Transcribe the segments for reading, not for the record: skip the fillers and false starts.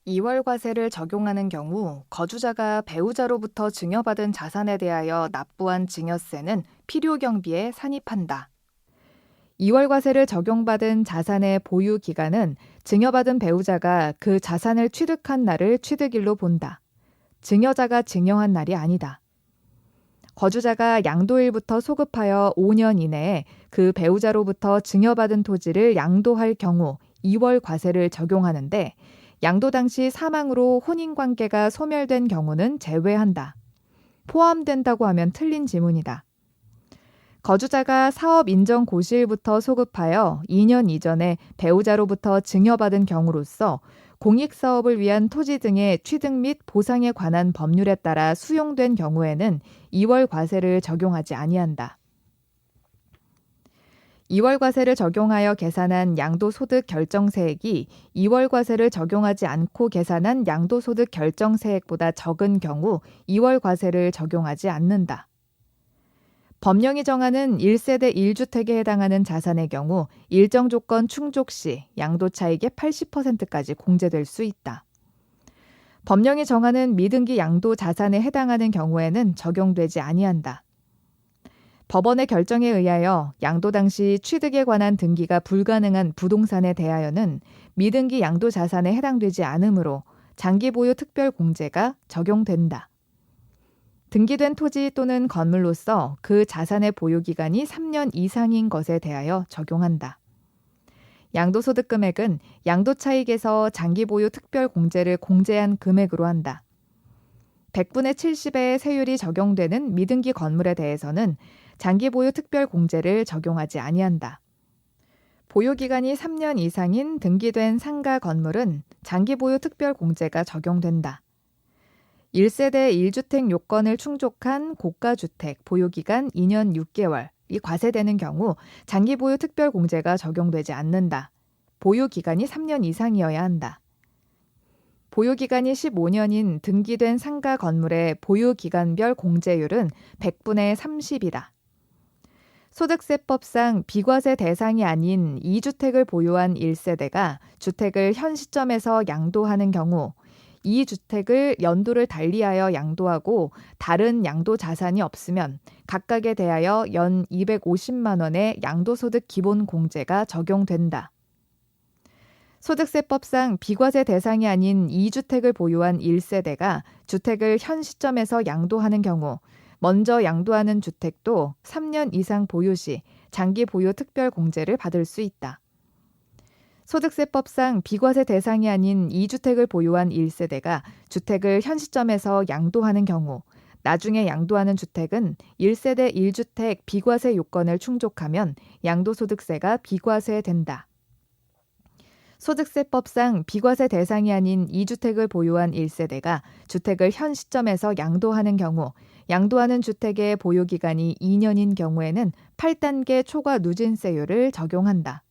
이월과세를 적용하는 경우 거주자가 배우자로부터 증여받은 자산에 대하여 납부한 증여세는 필요경비에 산입한다. 이월과세를 적용받은 자산의 보유 기간은 증여받은 배우자가 그 자산을 취득한 날을 취득일로 본다. 증여자가 증여한 날이 아니다. 거주자가 양도일부터 소급하여 5년 이내에 그 배우자로부터 증여받은 토지를 양도할 경우 이월과세를 적용하는데 양도 당시 사망으로 혼인관계가 소멸된 경우는 제외한다. 포함된다고 하면 틀린 지문이다. 거주자가 사업 인정 고시일부터 소급하여 2년 이전에 배우자로부터 증여받은 경우로서 공익사업을 위한 토지 등의 취득 및 보상에 관한 법률에 따라 수용된 경우에는 이월과세를 적용하지 아니한다. 이월과세를 적용하여 계산한 양도소득 결정세액이 이월과세를 적용하지 않고 계산한 양도소득 결정세액보다 적은 경우 이월과세를 적용하지 않는다. 법령이 정하는 1세대 1주택에 해당하는 자산의 경우 일정 조건 충족 시 양도차익의 80%까지 공제될 수 있다. 법령이 정하는 미등기 양도 자산에 해당하는 경우에는 적용되지 아니한다. 법원의 결정에 의하여 양도 당시 취득에 관한 등기가 불가능한 부동산에 대하여는 미등기 양도 자산에 해당되지 않으므로 장기 보유 특별 공제가 적용된다. 등기된 토지 또는 건물로서 그 자산의 보유 기간이 3년 이상인 것에 대하여 적용한다. 양도소득 금액은 양도차익에서 장기 보유 특별 공제를 공제한 금액으로 한다. 100분의 70의 세율이 적용되는 미등기 건물에 대해서는 장기 보유 특별 공제를 적용하지 아니한다. 보유 기간이 3년 이상인 등기된 상가 건물은 장기 보유 특별 공제가 적용된다. 1세대 1주택 요건을 충족한 고가주택 보유기간 2년 6개월이 과세되는 경우 장기 보유 특별 공제가 적용되지 않는다. 보유기간이 3년 이상이어야 한다. 보유기간이 15년인 등기된 상가 건물의 보유기간별 공제율은 100분의 30이다. 소득세법상 비과세 대상이 아닌 2주택을 보유한 1세대가 주택을 현 시점에서 양도하는 경우 이 주택을 연도를 달리하여 양도하고 다른 양도 자산이 없으면 각각에 대하여 연 250만 원의 양도소득 기본 공제가 적용된다. 소득세법상 비과세 대상이 아닌 2주택을 보유한 1세대가 주택을 현 시점에서 양도하는 경우 먼저 양도하는 주택도 3년 이상 보유 시 장기 보유 특별 공제를 받을 수 있다. 소득세법상 비과세 대상이 아닌 2주택을 보유한 1세대가 주택을 현 시점에서 양도하는 경우 나중에 양도하는 주택은 1세대 1주택 비과세 요건을 충족하면 양도소득세가 비과세된다. 소득세법상 비과세 대상이 아닌 2주택을 보유한 1세대가 주택을 현 시점에서 양도하는 경우 양도하는 주택의 보유기간이 2년인 경우에는 8단계 초과 누진세율을 적용한다.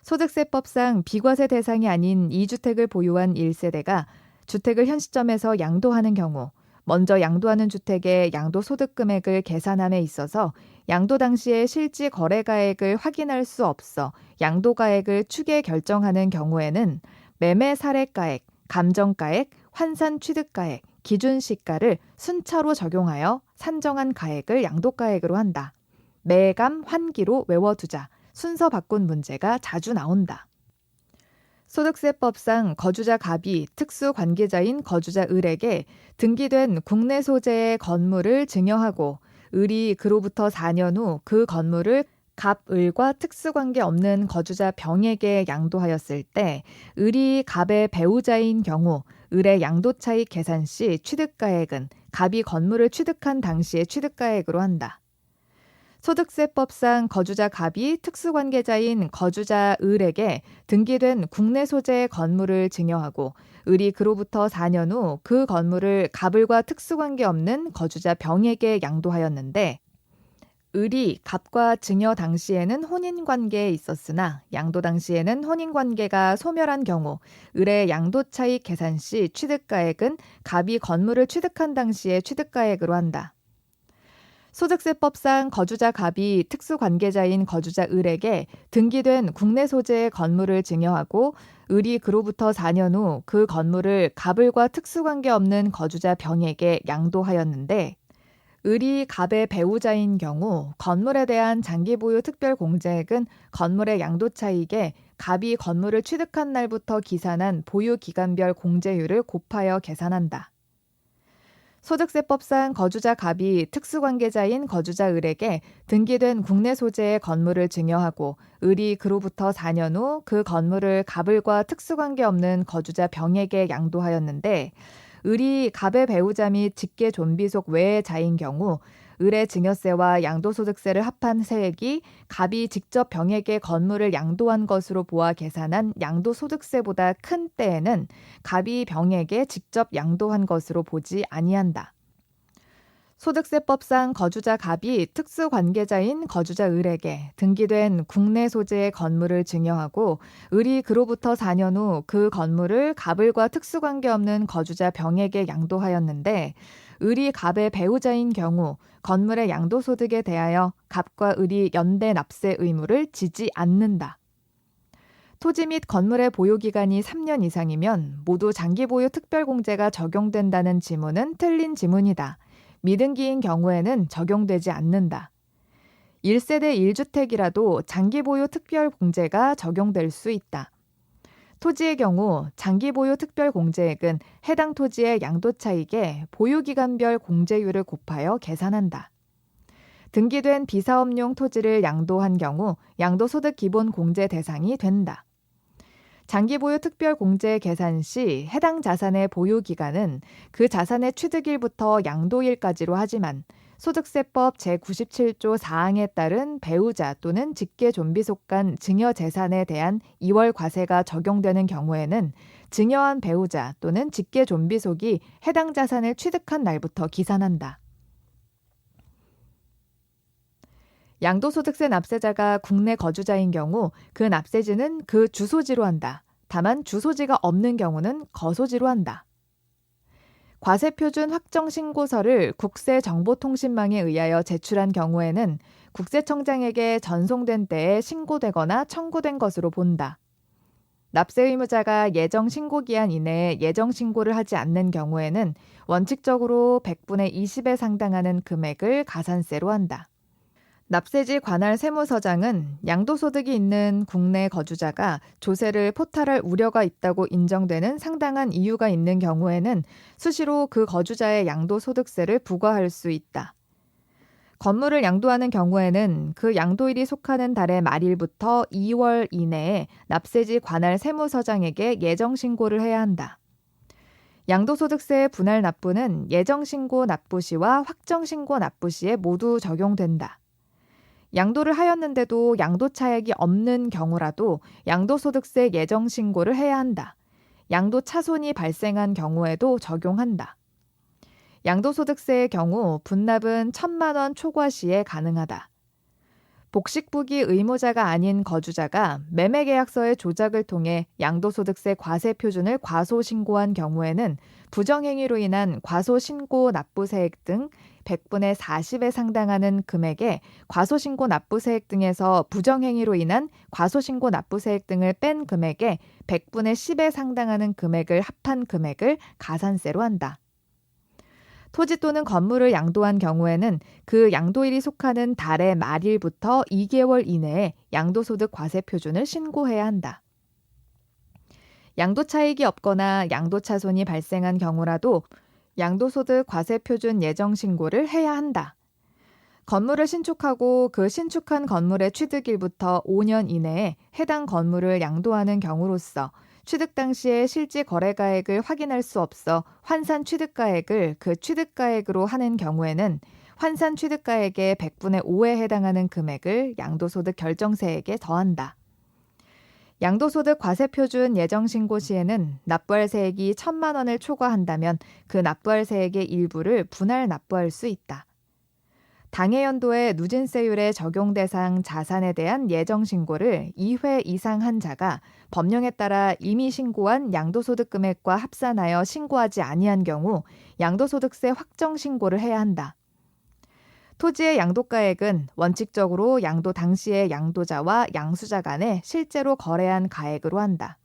소득세법상 비과세 대상이 아닌 2주택을 보유한 1세대가 주택을 현 시점에서 양도하는 경우 먼저 양도하는 주택의 양도소득 금액을 계산함에 있어서 양도 당시의 실질 거래가액을 확인할 수 없어 양도가액을 추계 결정하는 경우에는 매매 사례가액, 감정가액, 환산 취득가액, 기준시가를 순차로 적용하여 산정한 가액을 양도가액으로 한다. 매감, 환기로 외워두자. 순서 바꾼 문제가 자주 나온다. 소득세법상 거주자 갑이 특수 관계자인 거주자 을에게 등기된 국내 소재의 건물을 증여하고 을이 그로부터 4년 후 그 건물을 갑을과 특수관계 없는 거주자 병에게 양도하였을 때 을이 갑의 배우자인 경우 을의 양도차익 계산 시 취득가액은 갑이 건물을 취득한 당시의 취득가액으로 한다. 소득세법상 거주자 갑이 특수관계자인 거주자 을에게 등기된 국내 소재의 건물을 증여하고 을이 그로부터 4년 후 그 건물을 갑을과 특수관계 없는 거주자 병에게 양도하였는데 을이 갑과 증여 당시에는 혼인관계에 있었으나 양도 당시에는 혼인관계가 소멸한 경우 을의 양도차익 계산 시 취득가액은 갑이 건물을 취득한 당시의 취득가액으로 한다. 소득세법상 거주자 갑이 특수관계자인 거주자 을에게 등기된 국내 소재의 건물을 증여하고 을이 그로부터 4년 후 그 건물을 갑을과 특수관계 없는 거주자 병에게 양도하였는데 을이 갑의 배우자인 경우 건물에 대한 장기보유 특별공제액은 건물의 양도차익에 갑이 건물을 취득한 날부터 기산한 보유기간별 공제율을 곱하여 계산한다. 소득세법상 거주자 갑이 특수관계자인 거주자 을에게 등기된 국내 소재의 건물을 증여하고 을이 그로부터 4년 후 그 건물을 갑을과 특수관계 없는 거주자 병에게 양도하였는데 을이 갑의 배우자 및 직계 존비속 외의 자인 경우 을의 증여세와 양도소득세를 합한 세액이 갑이 직접 병에게 건물을 양도한 것으로 보아 계산한 양도소득세보다 큰 때에는 갑이 병에게 직접 양도한 것으로 보지 아니한다. 소득세법상 거주자 갑이 특수관계자인 거주자 을에게 등기된 국내 소재의 건물을 증여하고 을이 그로부터 4년 후 그 건물을 갑을과 특수관계 없는 거주자 병에게 양도하였는데 을이 갑의 배우자인 경우 건물의 양도소득에 대하여 갑과 을이 연대 납세 의무를 지지 않는다. 토지 및 건물의 보유기간이 3년 이상이면 모두 장기보유 특별공제가 적용된다는 지문은 틀린 지문이다. 미등기인 경우에는 적용되지 않는다. 1세대 1주택이라도 장기보유 특별공제가 적용될 수 있다. 토지의 경우 장기보유 특별공제액은 해당 토지의 양도차익에 보유기간별 공제율을 곱하여 계산한다. 등기된 비사업용 토지를 양도한 경우 양도소득 기본 공제 대상이 된다. 장기보유 특별공제 계산 시 해당 자산의 보유기간은 그 자산의 취득일부터 양도일까지로 하지만 소득세법 제97조 4항에 따른 배우자 또는 직계 존비속 간 증여 재산에 대한 2월 과세가 적용되는 경우에는 증여한 배우자 또는 직계 존비속이 해당 자산을 취득한 날부터 기산한다. 양도소득세 납세자가 국내 거주자인 경우 그 납세지는 그 주소지로 한다. 다만 주소지가 없는 경우는 거소지로 한다. 과세표준 확정신고서를 국세정보통신망에 의하여 제출한 경우에는 국세청장에게 전송된 때에 신고되거나 청구된 것으로 본다. 납세 의무자가 예정 신고기한 이내에 예정 신고를 하지 않는 경우에는 원칙적으로 100분의 20에 상당하는 금액을 가산세로 한다. 납세지 관할 세무서장은 양도소득이 있는 국내 거주자가 조세를 포탈할 우려가 있다고 인정되는 상당한 이유가 있는 경우에는 수시로 그 거주자의 양도소득세를 부과할 수 있다. 건물을 양도하는 경우에는 그 양도일이 속하는 달의 말일부터 2월 이내에 납세지 관할 세무서장에게 예정신고를 해야 한다. 양도소득세의 분할 납부는 예정신고 납부 시와 확정신고 납부 시에 모두 적용된다. 양도를 하였는데도 양도차액이 없는 경우라도 양도소득세 예정신고를 해야 한다. 양도차손이 발생한 경우에도 적용한다. 양도소득세의 경우 분납은 1,000만 원 초과 시에 가능하다. 복식부기 의무자가 아닌 거주자가 매매계약서의 조작을 통해 양도소득세 과세표준을 과소신고한 경우에는 부정행위로 인한 과소신고 납부세액 등 100분의 40에 상당하는 금액에 과소신고 납부세액 등에서 부정행위로 인한 과소신고 납부세액 등을 뺀 금액에 100분의 10에 상당하는 금액을 합한 금액을 가산세로 한다. 토지 또는 건물을 양도한 경우에는 그 양도일이 속하는 달의 말일부터 2개월 이내에 양도소득 과세표준을 신고해야 한다. 양도차익이 없거나 양도차손이 발생한 경우라도 양도소득 과세표준 예정신고를 해야 한다. 건물을 신축하고 그 신축한 건물의 취득일부터 5년 이내에 해당 건물을 양도하는 경우로서 취득 당시의 실질 거래가액을 확인할 수 없어 환산 취득가액을 그 취득가액으로 하는 경우에는 환산 취득가액의 100분의 5에 해당하는 금액을 양도소득 결정세액에 더한다. 양도소득 과세표준 예정신고 시에는 납부할 세액이 1,000만 원을 초과한다면 그 납부할 세액의 일부를 분할 납부할 수 있다. 당해 연도의 누진세율의 적용 대상 자산에 대한 예정신고를 2회 이상 한 자가 법령에 따라 이미 신고한 양도소득 금액과 합산하여 신고하지 아니한 경우 양도소득세 확정신고를 해야 한다. 토지의 양도가액은 원칙적으로 양도 당시의 양도자와 양수자 간에 실제로 거래한 가액으로 한다.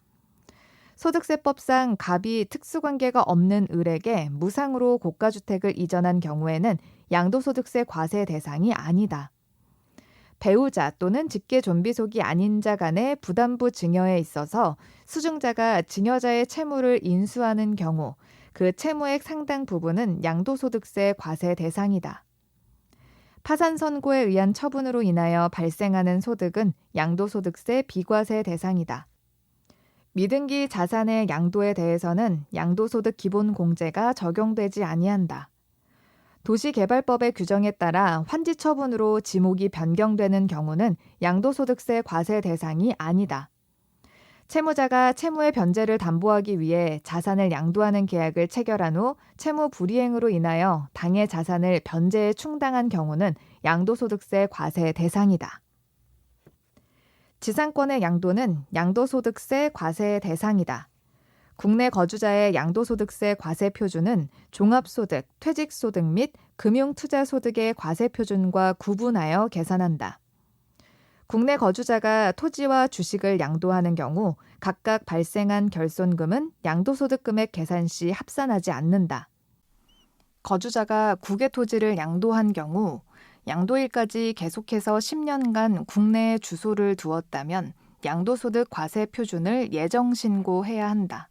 소득세법상 갑이 특수관계가 없는 을에게 무상으로 고가주택을 이전한 경우에는 양도소득세 과세 대상이 아니다. 배우자 또는 직계존비속이 아닌 자 간의 부담부 증여에 있어서 수증자가 증여자의 채무를 인수하는 경우 그 채무액 상당 부분은 양도소득세 과세 대상이다. 파산 선고에 의한 처분으로 인하여 발생하는 소득은 양도소득세 비과세 대상이다. 미등기 자산의 양도에 대해서는 양도소득 기본공제가 적용되지 아니한다. 도시개발법의 규정에 따라 환지 처분으로 지목이 변경되는 경우는 양도소득세 과세 대상이 아니다. 채무자가 채무의 변제를 담보하기 위해 자산을 양도하는 계약을 체결한 후 채무 불이행으로 인하여 당해 자산을 변제에 충당한 경우는 양도소득세 과세 대상이다. 지상권의 양도는 양도소득세 과세 대상이다. 국내 거주자의 양도소득세 과세 표준은 종합소득, 퇴직소득 및 금융투자소득의 과세 표준과 구분하여 계산한다. 국내 거주자가 토지와 주식을 양도하는 경우 각각 발생한 결손금은 양도소득금액 계산 시 합산하지 않는다. 거주자가 국외 토지를 양도한 경우 양도일까지 계속해서 10년간 국내에 주소를 두었다면 양도소득 과세 표준을 예정신고해야 한다.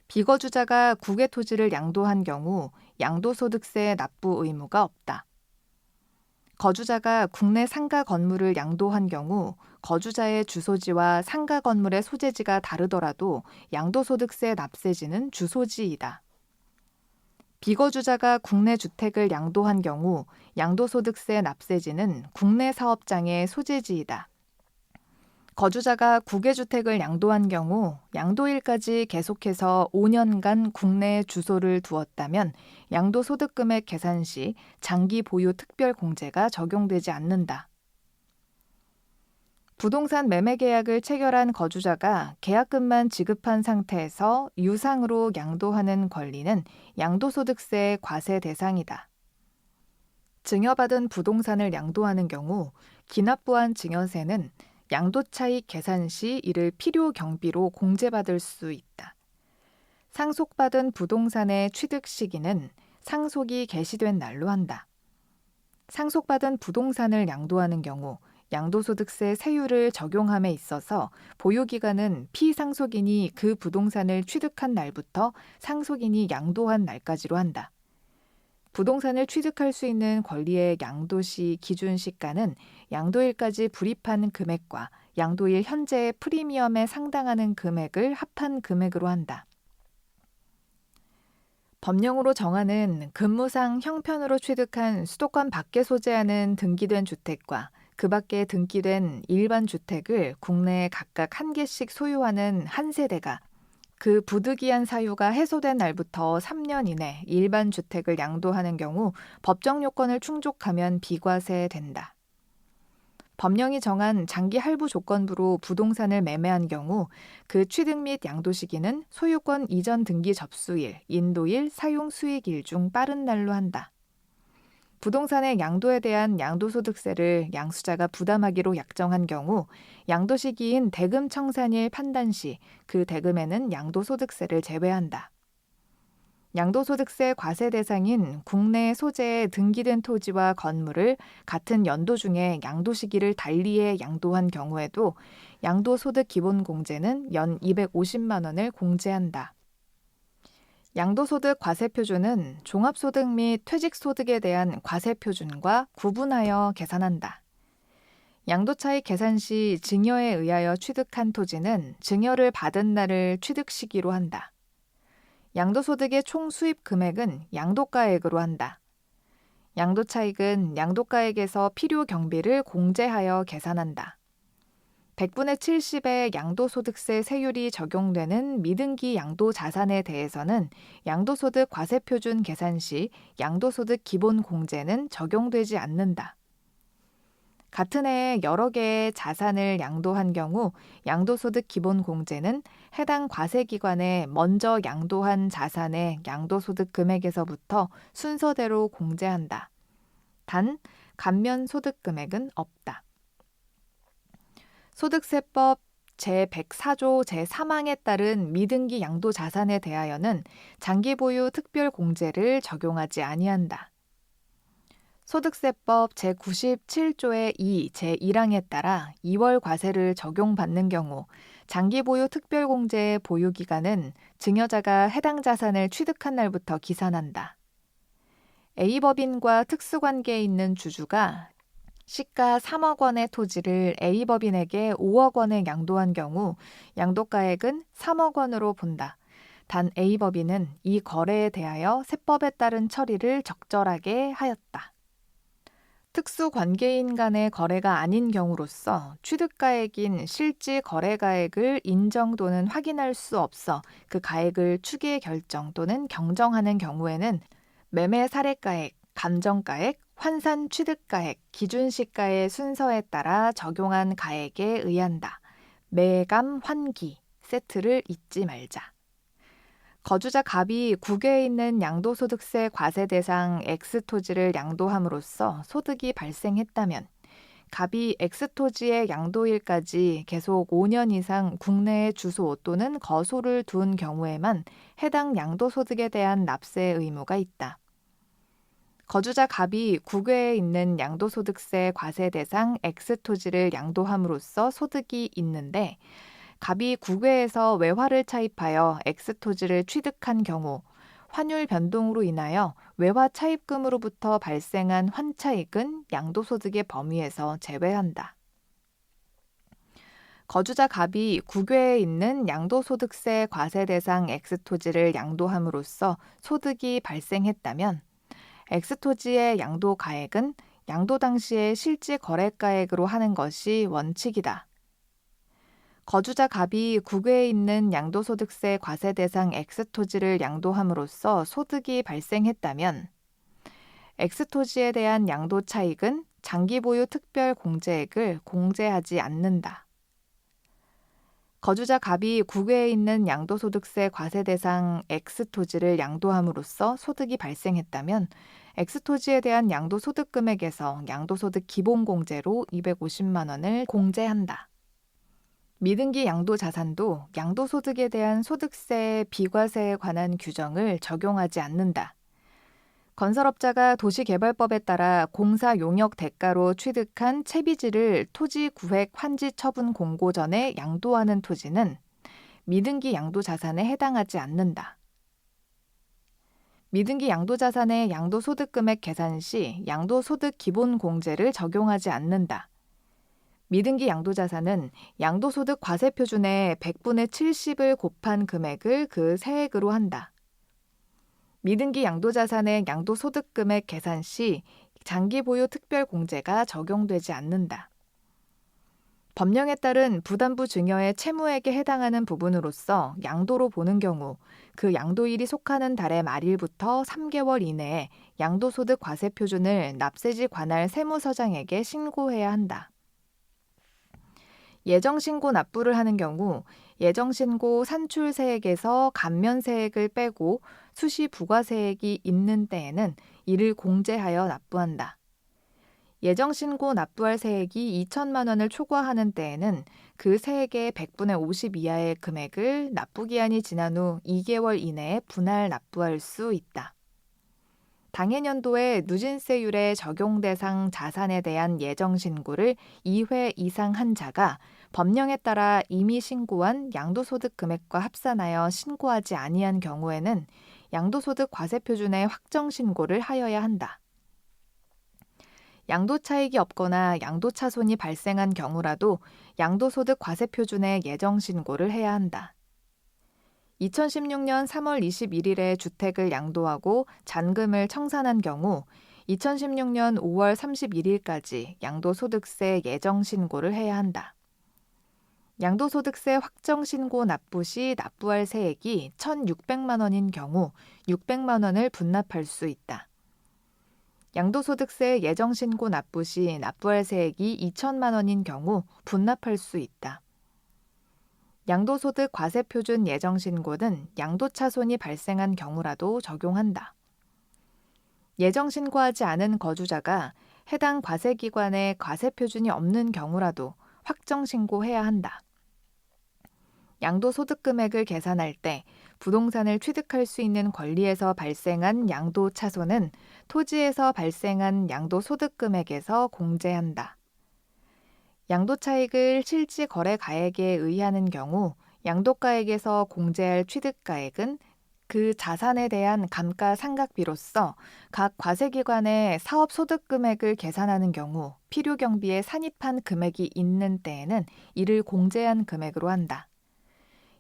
비거주자가 국외 토지를 양도한 경우 양도소득세 납부 의무가 없다. 거주자가 국내 상가 건물을 양도한 경우 거주자의 주소지와 상가 건물의 소재지가 다르더라도 양도소득세 납세지는 주소지이다. 비거주자가 국내 주택을 양도한 경우 양도소득세 납세지는 국내 사업장의 소재지이다. 거주자가 국외 주택을 양도한 경우 양도일까지 계속해서 5년간 국내에 주소를 두었다면 양도소득금액 계산 시 장기 보유 특별공제가 적용되지 않는다. 부동산 매매 계약을 체결한 거주자가 계약금만 지급한 상태에서 유상으로 양도하는 권리는 양도소득세 과세 대상이다. 증여받은 부동산을 양도하는 경우 기납부한 증여세는 양도차익 계산 시 이를 필요경비로 공제받을 수 있다. 상속받은 부동산의 취득 시기는 상속이 개시된 날로 한다. 상속받은 부동산을 양도하는 경우 양도소득세 세율을 적용함에 있어서 보유기간은 피상속인이 그 부동산을 취득한 날부터 상속인이 양도한 날까지로 한다. 부동산을 취득할 수 있는 권리의 양도시 기준 시가는 양도일까지 불입한 금액과 양도일 현재의 프리미엄에 상당하는 금액을 합한 금액으로 한다. 법령으로 정하는 근무상 형편으로 취득한 수도권 밖에 소재하는 등기된 주택과 그 밖에 등기된 일반 주택을 국내에 각각 한 개씩 소유하는 한 세대가 그 부득이한 사유가 해소된 날부터 3년 이내 일반 주택을 양도하는 경우 법정 요건을 충족하면 비과세된다. 법령이 정한 장기 할부 조건부로 부동산을 매매한 경우 그 취득 및 양도 시기는 소유권 이전 등기 접수일, 인도일, 사용 수익일 중 빠른 날로 한다. 부동산의 양도에 대한 양도소득세를 양수자가 부담하기로 약정한 경우 양도 시기인 대금 청산일 판단 시 그 대금에는 양도소득세를 제외한다. 양도소득세 과세 대상인 국내 소재에 등기된 토지와 건물을 같은 연도 중에 양도 시기를 달리해 양도한 경우에도 양도소득 기본공제는 연 250만 원을 공제한다. 양도소득 과세표준은 종합소득 및 퇴직소득에 대한 과세표준과 구분하여 계산한다. 양도차익 계산 시 증여에 의하여 취득한 토지는 증여를 받은 날을 취득 시기로 한다. 양도소득의 총 수입 금액은 양도가액으로 한다. 양도차익은 양도가액에서 필요경비를 공제하여 계산한다. 100분의 70의 양도소득세 세율이 적용되는 미등기 양도자산에 대해서는 양도소득 과세표준 계산 시 양도소득 기본공제는 적용되지 않는다. 같은 해에 여러 개의 자산을 양도한 경우 양도소득 기본공제는 해당 과세기관에 먼저 양도한 자산의 양도소득 금액에서부터 순서대로 공제한다. 단 감면 소득 금액은 없다. 소득세법 제104조 제3항에 따른 미등기 양도자산에 대하여는 장기보유 특별공제를 적용하지 아니한다. 소득세법 제97조의 2 제1항에 따라 2월 과세를 적용받는 경우 장기보유 특별공제의 보유기간은 증여자가 해당 자산을 취득한 날부터 기산한다. A법인과 특수관계에 있는 주주가 시가 3억 원의 토지를 A법인에게 5억 원에 양도한 경우 양도가액은 3억 원으로 본다. 단 A법인은 이 거래에 대하여 세법에 따른 처리를 적절하게 하였다. 특수관계인 간의 거래가 아닌 경우로서 취득가액인 실질 거래가액을 인정 또는 확인할 수 없어 그 가액을 추계 결정 또는 경정하는 경우에는 매매 사례가액, 감정가액, 환산 취득가액, 기준시가의 순서에 따라 적용한 가액에 의한다. 매감, 환기 세트를 잊지 말자. 거주자 갑이 국외에 있는 양도소득세 과세 대상 X토지를 양도함으로써 소득이 발생했다면 갑이 X토지의 양도일까지 계속 5년 이상 국내에 주소 또는 거소를 둔 경우에만 해당 양도소득에 대한 납세 의무가 있다. 거주자 갑이 국외에 있는 양도소득세 과세 대상 X토지를 양도함으로써 소득이 있는데 갑이 국외에서 외화를 차입하여 X토지를 취득한 경우 환율 변동으로 인하여 외화 차입금으로부터 발생한 환차익은 양도소득의 범위에서 제외한다. 거주자 갑이 국외에 있는 양도소득세 과세 대상 X토지를 양도함으로써 소득이 발생했다면 X토지의 양도가액은 양도 당시의 실질 거래가액으로 하는 것이 원칙이다. 거주자 갑이 국외에 있는 양도소득세 과세 대상 X토지를 양도함으로써 소득이 발생했다면 X토지에 대한 양도 차익은 장기보유 특별공제액을 공제하지 않는다. 거주자 갑이 국외에 있는 양도소득세 과세 대상 X토지를 양도함으로써 소득이 발생했다면 X토지에 대한 양도소득 금액에서 양도소득 기본공제로 250만 원을 공제한다. 미등기 양도자산도 양도소득에 대한 소득세, 비과세에 관한 규정을 적용하지 않는다. 건설업자가 도시개발법에 따라 공사 용역 대가로 취득한 채비지를 토지 구획 환지 처분 공고 전에 양도하는 토지는 미등기 양도자산에 해당하지 않는다. 미등기 양도자산의 양도소득금액 계산 시 양도소득 기본공제를 적용하지 않는다. 미등기 양도자산은 양도소득 과세표준의 100분의 70을 곱한 금액을 그 세액으로 한다. 미등기 양도자산의 양도소득금액 계산 시 장기보유 특별공제가 적용되지 않는다. 법령에 따른 부담부 증여의 채무액에 해당하는 부분으로서 양도로 보는 경우 그 양도일이 속하는 달의 말일부터 3개월 이내에 양도소득 과세표준을 납세지 관할 세무서장에게 신고해야 한다. 예정신고 납부를 하는 경우 예정신고 산출세액에서 감면세액을 빼고 수시 부과세액이 있는 때에는 이를 공제하여 납부한다. 예정신고 납부할 세액이 2천만 원을 초과하는 때에는 그 세액의 100분의 50 이하의 금액을 납부기한이 지난 후 2개월 이내에 분할 납부할 수 있다. 당해년도에 누진세율의 적용 대상 자산에 대한 예정신고를 2회 이상 한 자가 법령에 따라 이미 신고한 양도소득 금액과 합산하여 신고하지 아니한 경우에는 양도소득 과세표준의 확정신고를 하여야 한다. 양도차익이 없거나 양도차손이 발생한 경우라도 양도소득 과세표준의 예정신고를 해야 한다. 2016년 3월 21일에 주택을 양도하고 잔금을 청산한 경우 2016년 5월 31일까지 양도소득세 예정신고를 해야 한다. 양도소득세 확정신고 납부 시 납부할 세액이 1,600만 원인 경우 600만 원을 분납할 수 있다. 양도소득세 예정신고 납부 시 납부할 세액이 2천만 원인 경우 분납할 수 있다. 양도소득 과세표준 예정신고는 양도차손이 발생한 경우라도 적용한다. 예정 신고하지 않은 거주자가 해당 과세기관에 과세표준이 없는 경우라도 확정 신고해야 한다. 양도소득금액을 계산할 때 부동산을 취득할 수 있는 권리에서 발생한 양도차손은 토지에서 발생한 양도소득금액에서 공제한다. 양도차익을 실지거래가액에 의하는 경우 양도가액에서 공제할 취득가액은 그 자산에 대한 감가상각비로서 각 과세기관의 사업소득금액을 계산하는 경우 필요경비에 산입한 금액이 있는 때에는 이를 공제한 금액으로 한다.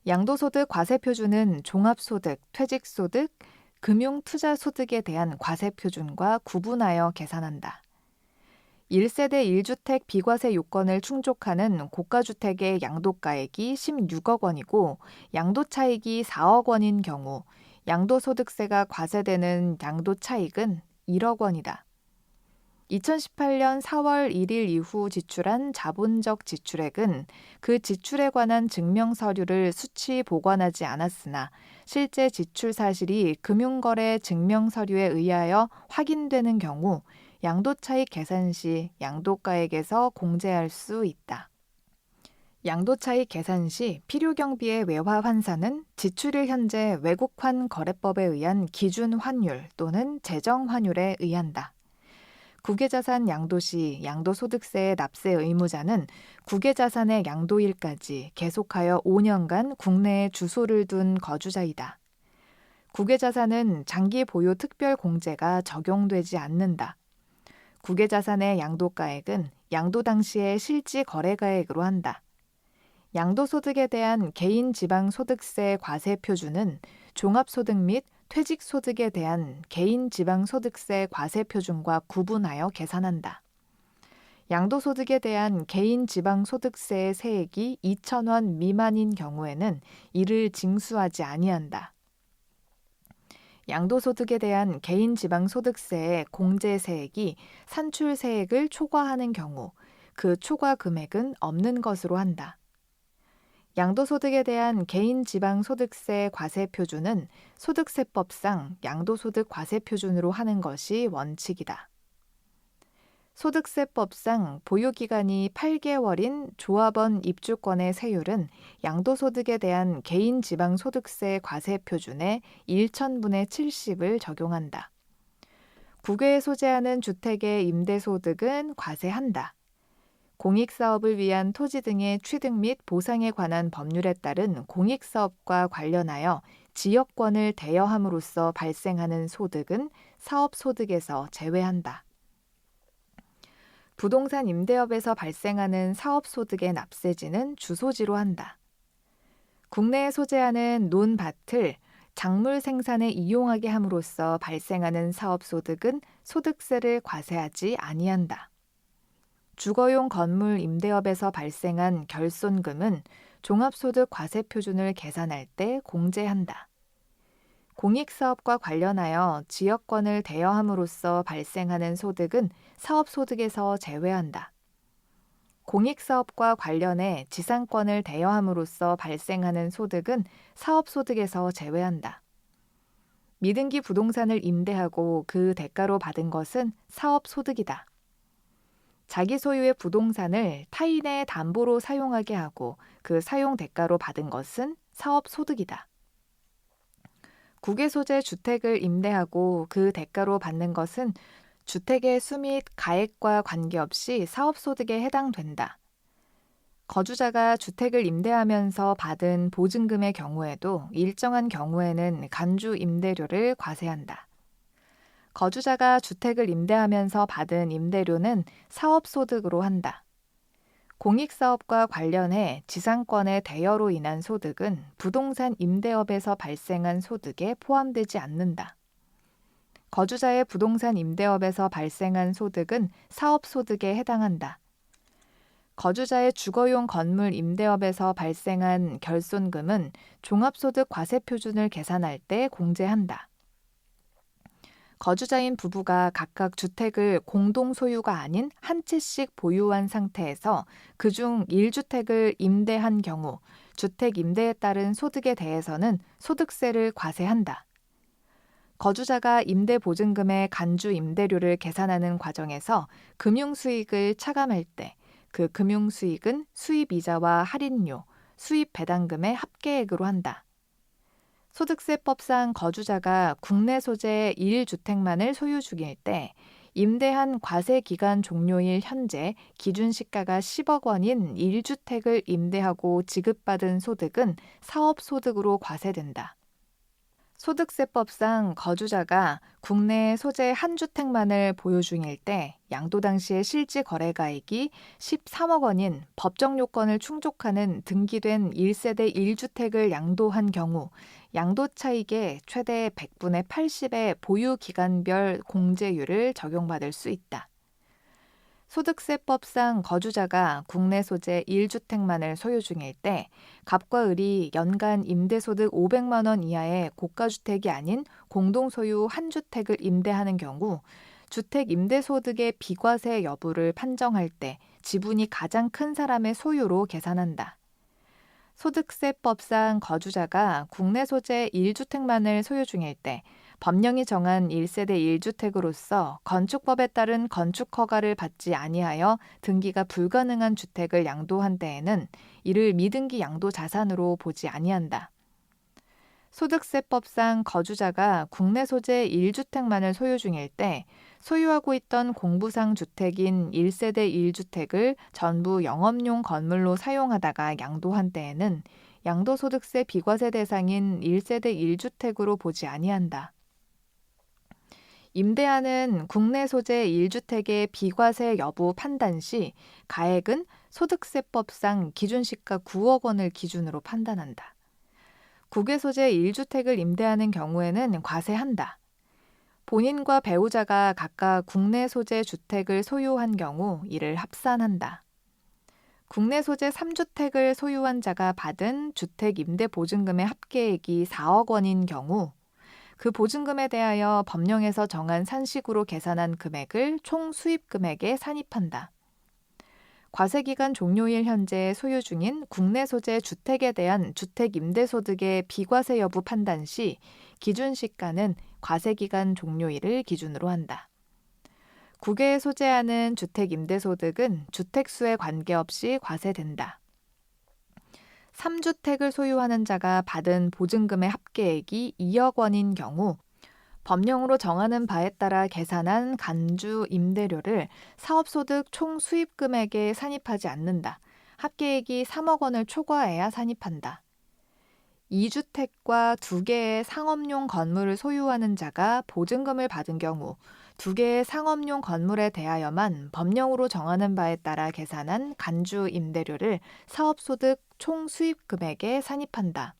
양도소득 과세표준은 종합소득, 퇴직소득, 금융투자소득에 대한 과세표준과 구분하여 계산한다. 1세대 1주택 비과세 요건을 충족하는 고가주택의 양도가액이 16억 원이고 양도차익이 4억 원인 경우 양도소득세가 과세되는 양도차익은 1억 원이다. 2018년 4월 1일 이후 지출한 자본적 지출액은 그 지출에 관한 증명서류를 수치 보관하지 않았으나 실제 지출 사실이 금융거래 증명서류에 의하여 확인되는 경우 양도차익 계산 시 양도가액에서 공제할 수 있다. 양도차익 계산 시 필요경비의 외화 환산은 지출일 현재 외국환 거래법에 의한 기준 환율 또는 재정 환율에 의한다. 국외자산 양도 시 양도소득세의 납세 의무자는 국외자산의 양도일까지 계속하여 5년간 국내에 주소를 둔 거주자이다. 국외자산은 장기 보유 특별 공제가 적용되지 않는다. 국외자산의 양도가액은 양도 당시의 실지 거래가액으로 한다. 양도소득에 대한 개인지방소득세 과세표준은 종합소득 및 퇴직소득에 대한 개인지방소득세 과세표준과 구분하여 계산한다. 양도소득에 대한 개인지방소득세의 세액이 2,000원 미만인 경우에는 이를 징수하지 아니한다. 양도소득에 대한 개인지방소득세의 공제세액이 산출세액을 초과하는 경우 그 초과 금액은 없는 것으로 한다. 양도소득에 대한 개인지방소득세 과세표준은 소득세법상 양도소득 과세표준으로 하는 것이 원칙이다. 소득세법상 보유기간이 8개월인 조합원 입주권의 세율은 양도소득에 대한 개인지방소득세 과세표준의 1,000분의 70을 적용한다. 국외에 소재하는 주택의 임대소득은 과세한다. 공익사업을 위한 토지 등의 취득 및 보상에 관한 법률에 따른 공익사업과 관련하여 지역권을 대여함으로써 발생하는 소득은 사업소득에서 제외한다. 부동산 임대업에서 발생하는 사업소득의 납세지는 주소지로 한다. 국내에 소재하는 논밭을 작물 생산에 이용하게 함으로써 발생하는 사업소득은 소득세를 과세하지 아니한다. 주거용 건물 임대업에서 발생한 결손금은 종합소득 과세표준을 계산할 때 공제한다. 공익사업과 관련하여 지역권을 대여함으로써 발생하는 소득은 사업소득에서 제외한다. 공익사업과 관련해 지상권을 대여함으로써 발생하는 소득은 사업소득에서 제외한다. 미등기 부동산을 임대하고 그 대가로 받은 것은 사업소득이다. 자기 소유의 부동산을 타인의 담보로 사용하게 하고 그 사용 대가로 받은 것은 사업소득이다. 국외 소재 주택을 임대하고 그 대가로 받는 것은 주택의 수 및 가액과 관계없이 사업소득에 해당된다. 거주자가 주택을 임대하면서 받은 보증금의 경우에도 일정한 경우에는 간주 임대료를 과세한다. 거주자가 주택을 임대하면서 받은 임대료는 사업소득으로 한다. 공익사업과 관련해 지상권의 대여로 인한 소득은 부동산 임대업에서 발생한 소득에 포함되지 않는다. 거주자의 부동산 임대업에서 발생한 소득은 사업소득에 해당한다. 거주자의 주거용 건물 임대업에서 발생한 결손금은 종합소득 과세표준을 계산할 때 공제한다. 거주자인 부부가 각각 주택을 공동 소유가 아닌 한 채씩 보유한 상태에서 그중 1주택을 임대한 경우 주택 임대에 따른 소득에 대해서는 소득세를 과세한다. 거주자가 임대보증금의 간주 임대료를 계산하는 과정에서 금융수익을 차감할 때 그 금융수익은 수입이자와 할인료, 수입배당금의 합계액으로 한다. 소득세법상 거주자가 국내 소재 1주택만을 소유 중일 때 임대한 과세기간 종료일 현재 기준시가가 10억 원인 1주택을 임대하고 지급받은 소득은 사업소득으로 과세된다. 소득세법상 거주자가 국내 소재 한 주택만을 보유 중일 때 양도 당시의 실질 거래가액이 13억 원인 법정 요건을 충족하는 등기된 1세대 1주택을 양도한 경우 양도 차익의 최대 100분의 80의 보유 기간별 공제율을 적용받을 수 있다. 소득세법상 거주자가 국내 소재 1주택만을 소유 중일 때 갑과 을이 연간 임대소득 500만 원 이하의 고가주택이 아닌 공동소유 한 주택을 임대하는 경우 주택 임대소득의 비과세 여부를 판정할 때 지분이 가장 큰 사람의 소유로 계산한다. 소득세법상 거주자가 국내 소재 1주택만을 소유 중일 때 법령이 정한 1세대 1주택으로서 건축법에 따른 건축허가를 받지 아니하여 등기가 불가능한 주택을 양도한 때에는 이를 미등기 양도자산으로 보지 아니한다. 소득세법상 거주자가 국내 소재 1주택만을 소유 중일 때 소유하고 있던 공부상 주택인 1세대 1주택을 전부 영업용 건물로 사용하다가 양도한 때에는 양도소득세 비과세 대상인 1세대 1주택으로 보지 아니한다. 임대하는 국내 소재 1주택의 비과세 여부 판단 시 가액은 소득세법상 기준시가 9억 원을 기준으로 판단한다. 국외 소재 1주택을 임대하는 경우에는 과세한다. 본인과 배우자가 각각 국내 소재 주택을 소유한 경우 이를 합산한다. 국내 소재 3주택을 소유한 자가 받은 주택 임대 보증금의 합계액이 4억 원인 경우 그 보증금에 대하여 법령에서 정한 산식으로 계산한 금액을 총 수입 금액에 산입한다. 과세기간 종료일 현재 소유 중인 국내 소재 주택에 대한 주택 임대소득의 비과세 여부 판단 시 기준시가는 과세기간 종료일을 기준으로 한다. 국외에 소재하는 주택 임대소득은 주택수에 관계없이 과세된다. 3주택을 소유하는 자가 받은 보증금의 합계액이 2억 원인 경우 법령으로 정하는 바에 따라 계산한 간주 임대료를 사업소득 총 수입금액에 산입하지 않는다. 합계액이 3억 원을 초과해야 산입한다. 2주택과 2개의 상업용 건물을 소유하는 자가 보증금을 받은 경우 2개의 상업용 건물에 대하여만 법령으로 정하는 바에 따라 계산한 간주 임대료를 사업소득 총 수입금액에 산입한다.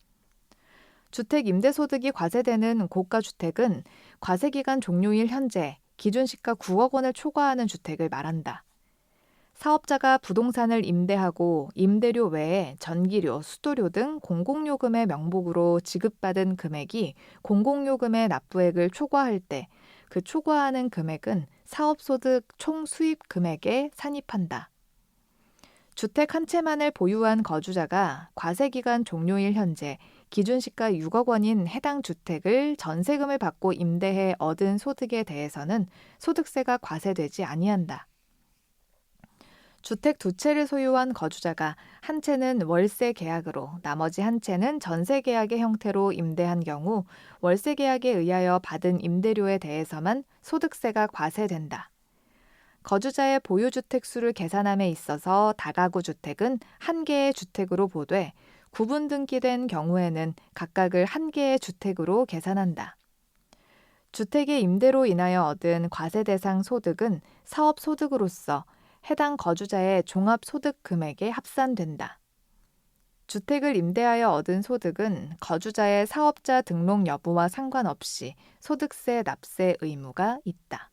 주택 임대소득이 과세되는 고가주택은 과세기간 종료일 현재 기준시가 9억 원을 초과하는 주택을 말한다. 사업자가 부동산을 임대하고 임대료 외에 전기료, 수도료 등 공공요금의 명목으로 지급받은 금액이 공공요금의 납부액을 초과할 때 그 초과하는 금액은 사업소득 총 수입 금액에 산입한다. 주택 한 채만을 보유한 거주자가 과세기간 종료일 현재 기준시가 6억 원인 해당 주택을 전세금을 받고 임대해 얻은 소득에 대해서는 소득세가 과세되지 아니한다. 주택 2채를 소유한 거주자가 한 채는 월세 계약으로 나머지 한 채는 전세 계약의 형태로 임대한 경우 월세 계약에 의하여 받은 임대료에 대해서만 소득세가 과세된다. 거주자의 보유주택 수를 계산함에 있어서 다가구 주택은 한 개의 주택으로 보되 구분 등기된 경우에는 각각을 한 개의 주택으로 계산한다. 주택의 임대로 인하여 얻은 과세 대상 소득은 사업소득으로서 해당 거주자의 종합소득 금액에 합산된다. 주택을 임대하여 얻은 소득은 거주자의 사업자 등록 여부와 상관없이 소득세 납세 의무가 있다.